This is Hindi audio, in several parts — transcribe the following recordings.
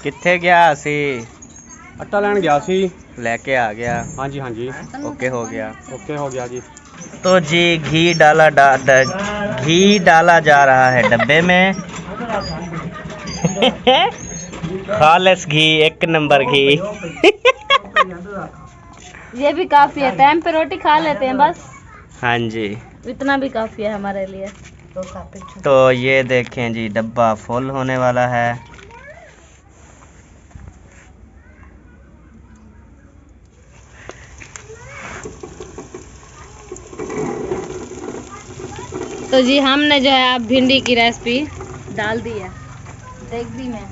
कित्थे गया सी? आटा लैन गया सी। लेके आ गया। हाँ जी हाँ जी। ओके हो गया। ओके हो गया जी। तो जी घी डाला जा रहा है डब्बे में। खालिस घी, एक नंबर घी। ये भी काफी है, टाइम पे रोटी खा लेते हैं बस। हाँ जी, इतना भी काफी है हमारे लिए। तो ये देखें जी, डब्बा फुल होने वाला है। तो जी हमने जो है अब भिंडी की रेसिपी डाल दी है, देख दी मैं।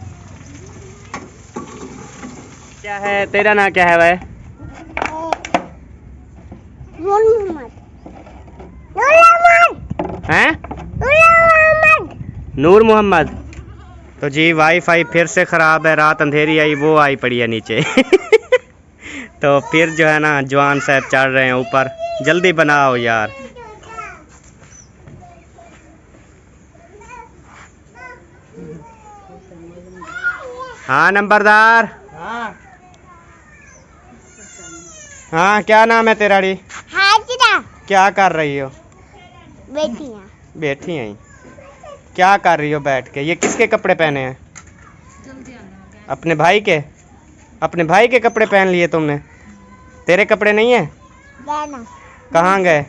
क्या है तेरा नाम, क्या है वह? हैं? नूर मोहम्मद। तो जी वाईफाई फिर से ख़राब है, रात अंधेरी आई वो आई पड़ी है नीचे। तो फिर जो है ना जवान साहब चढ़ रहे हैं ऊपर, जल्दी बनाओ यार। हाँ नंबरदार। हाँ क्या नाम है तेरा डी? हाजिरा। क्या कर रही हो? बेटियां। बैठी हैं। क्या कर रही हो बैठ के? ये किसके कपड़े पहने हैं? अपने भाई के? अपने भाई के कपड़े पहन लिए तुमने? तेरे कपड़े नहीं है? गाना। कहाँ गए?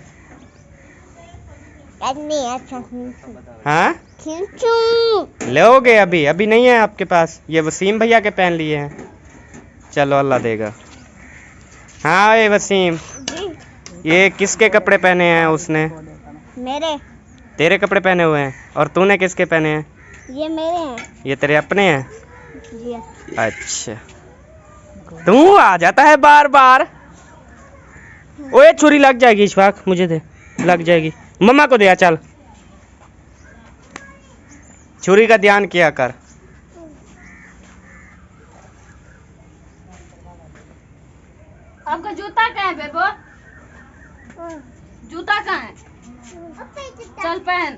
हाँ खींचू। लोगे अभी? अभी नहीं है आपके पास? ये वसीम भैया के पहन लिए हैं। चलो अल्लाह देगा। हाँ ये वसीम, ये किसके कपड़े पहने हैं उसने? मेरे। तेरे कपड़े पहने हुए हैं। और तूने किसके पहने हैं? ये मेरे हैं। ये तेरे अपने हैं? जी। अच्छा, तू आ जाता है बार बार। ओए छुरी लग जाएगी इशफाक, मुझे दे। लग जाएगी, मम्मा को दे। चल छुरी का ध्यान किया कर। आपका जूता कहाँ है बेबो? जूता कहाँ है? चल पहन।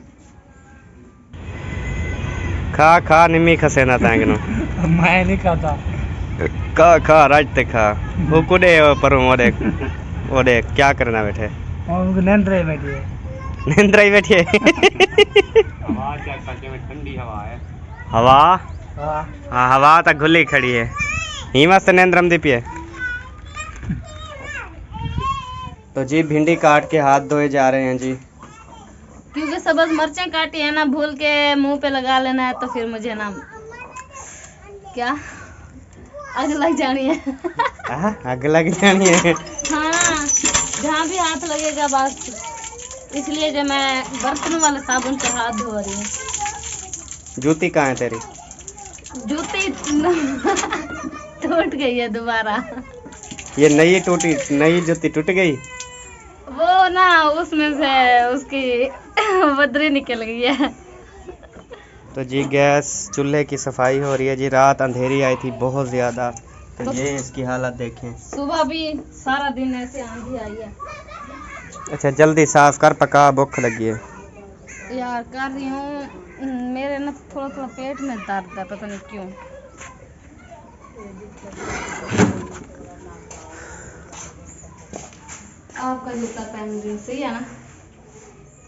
खा खा निम्मी खसे ना तैंगनो। मैं नहीं खाता। खा खा राजते खा। वो कुडे पर ओडे क्या करना बैठे? उनको नींद रही बैठी है। निंद्रा ही बैठी है। हवा चेक करके में ठंडी हवा है। हवा? हाँ। हाँ हवा तक खुली खड़ी है। ही मस्त नेंद्रम दीपी है। तो जी भिंडी काट के हाथ धोए जा रहे हैं जी, क्योंकि सब्ज मिर्चें काटी है ना, भूल के मुंह पे लगा लेना है तो फिर मुझे ना क्या आग लग जानी है। आग लग जानी है। हाँ, जहाँ भी हाथ लगेगा बस, इसलिए जो मैं बर्तन वाले साबुन से हाथ धो रही हूँ। जूती कहाँ है तेरी? जूती टूट गई है दोबारा। ये नई टूटी, नई जूती टूट गई। वो ना उसमें से उसकी बदरी निकल गई है। तो जी गैस चूल्हे की सफाई हो रही है जी। रात अंधेरी आई थी बहुत ज़्यादा, तो ये इसकी हालत देखें। सुबह भी सारा दिन ऐसे आंधी आई है। अच्छा जल्दी साफ कर, पका, भूख लगी है। यार कर रही हूँ, मेरे ना थोड़ा थोड़ा पेट में दर्द है, पता नहीं क्यों। आपका जूता पहन रही सही है ना?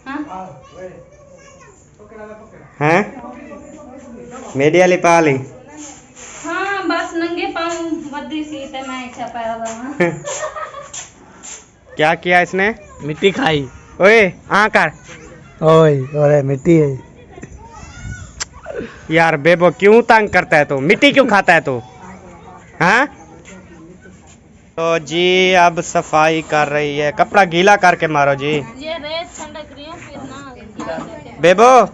हाँ? हैं? मेरी वाली पा ली। हाँ बस नंगे पाँव बद्दी सी ते मैं इच्छा पैदा करना। क्या किया इसने? मिट्टी खाई। ओए हाँ कर। ओए ओए मिट्टी है। यार बेबो क्यों तंग करता है तू? मिट्टी क्यों खाता है तू? हाँ? तो जी अब सफाई कर रही है। कपड़ा गीला करके मारो जी। ये रेत ठंडक रही हूँ फिर ना। बेबो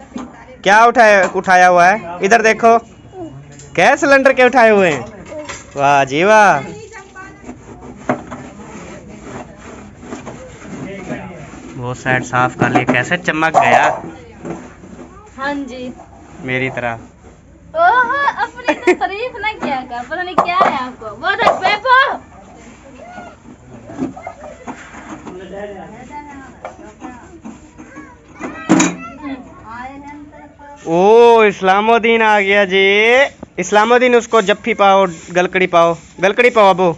क्या उठाया हुआ है? इधर देखो, गैस सिलेंडर के उठाए हुए हैं। वाह जी वाह। वो साइड साफ कर लिए, कैसे चमक गया। हाँ जी। मेरी तरह। ओहो, अपनी तो तारीफ ना किया कर, पता नहीं क्या है आपको। वो देख पेपो। ओ इस्लामुद्दीन आ गया जी। इस्लामुद्दीन उसको जफ्फी पाओ, गलकड़ी पाओ अबो।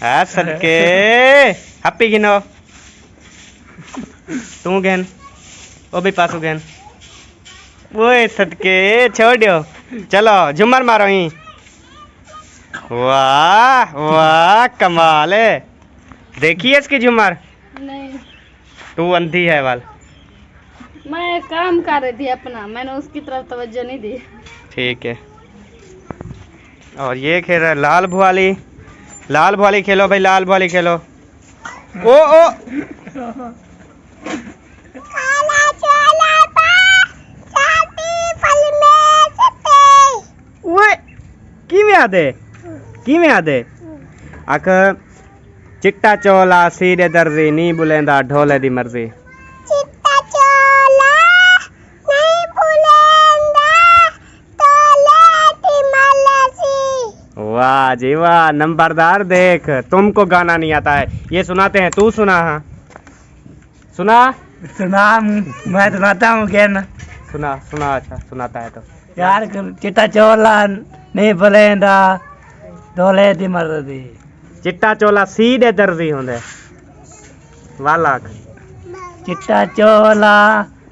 हाँ सदके हप्पी गिनो तू गेन वो भी पासू गेन वो सदके छोड़ो। चलो झूमर मारो ही। वाह वाह कमाल है। देखिए इसकी झूमर। नहीं, तू अंधी है वाल। मैं काम कर रही थी अपना, मैंने उसकी तरफ तवज्जो नहीं दी। ठीक है। और ये खेल रहा है लाल भुआली। लाल भुआली खेलो भाई, लाल भुआली खेलो। ओ ओ ओए किवें आदे आख चिट्टा चोला सीधे दर्जी नी बुलेंदा ढोले दी मर्जी। वाह जी वाह, नंबरदार। देख तुमको गाना नहीं आता है, ये सुनाते हैं, तू सुना। हाँ सुना मैं सुनाता हूँ क्या ना सुना सुना। अच्छा सुनाता है तो यार चिट्टा चोला नहीं भलेंदा ढोले दी मर्जी। चिट्टा चोला सीधे दर्जी होंदे वाला। चिट्टा चोला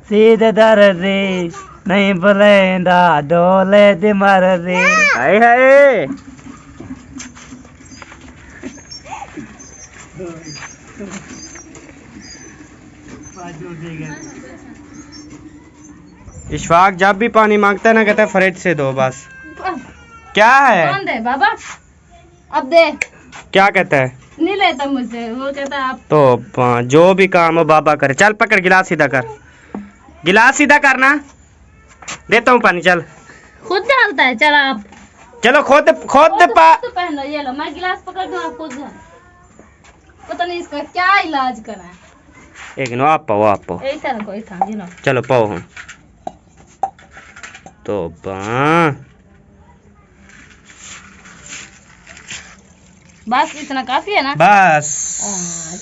सीधे दर्जी नहीं भलेंदा ढोले दी मर्जी। हाय हाय। इशफाक जब भी पानी मांगता है ना कहता है फ्रिज से दो बस। क्या है? कौन दे बाबा? अब दे। क्या कहता है? नहीं लेता मुझसे, वो कहता है आप। तो जो भी काम हो बाबा करे। चल पकड़ गिलास सीधा कर, गिलास सीधा करना। देता हूँ पानी, चल। खुद डालता है, चल आप। चलो खोद तो पहन लो, ये लो, मैं गिलास पकड़ दूँ, आप खुद जाओ। पता नहीं इसका क्या इलाज करा है। एक नो आप पाओ ऐसा रखो, ऐसा ये लो। चलो पाओ हम तो बस इतना काफी है ना? बस।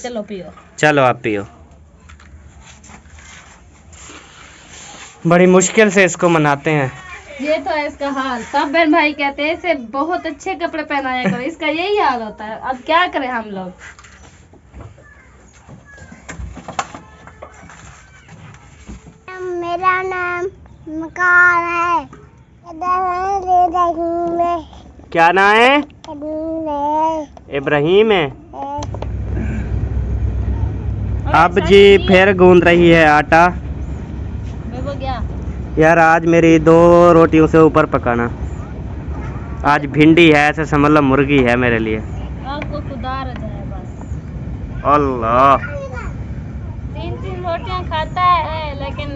चलो पियो। चलो आप पियो। बड़ी मुश्किल से इसको मनाते हैं। ये तो है इसका हाल। सब बहन भाई कहते हैं इसे बहुत अच्छे कपड़े पहनाया करो, इसका यही हाल होता है। अब क्या करें हम लोग। मेरा नाम मकान है। क्या नाम है? इब्राहिम है। अब जी फिर गूंद रही है आटा। वो गया यार आज मेरी 2 रोटियों से ऊपर पकाना। आज भिंडी है, ऐसे समझ लो मुर्गी है मेरे लिए। आपको खुदा रजा है बस। अल्लाह 3 रोटियां खाता है लेकिन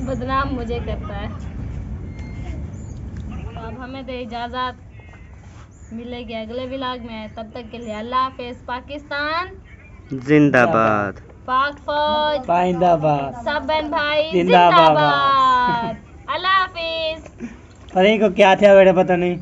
बदनाम मुझे करता है। तो अब हमें दे इजाजत, मिलेगी अगले व्लॉग में। तब तक के लिए अल्लाह हाफिज। पाकिस्तान जिंदाबाद। पाक फौज जिंदाबाद। सब बहन भाई जिंदाबाद। जिंदाबाद। अल्लाह हाफिज। अरे को क्या था बेटा पता नहीं।